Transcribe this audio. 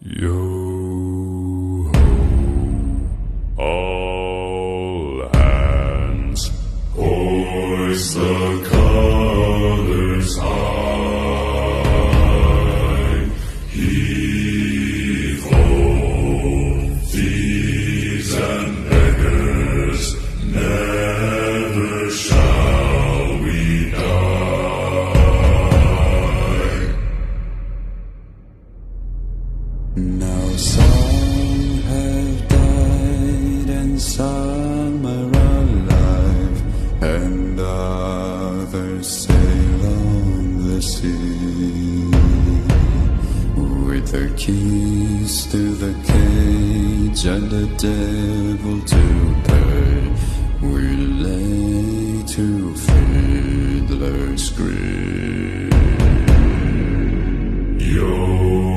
Yo ho, all hands, hoist the colors high. Heave ho, thieves and beggars, never shall we die. Now some have died and some are alive, and others sail on the sea. With the keys to the cage and the devil to pay, we lay to fiddler's grave. Yo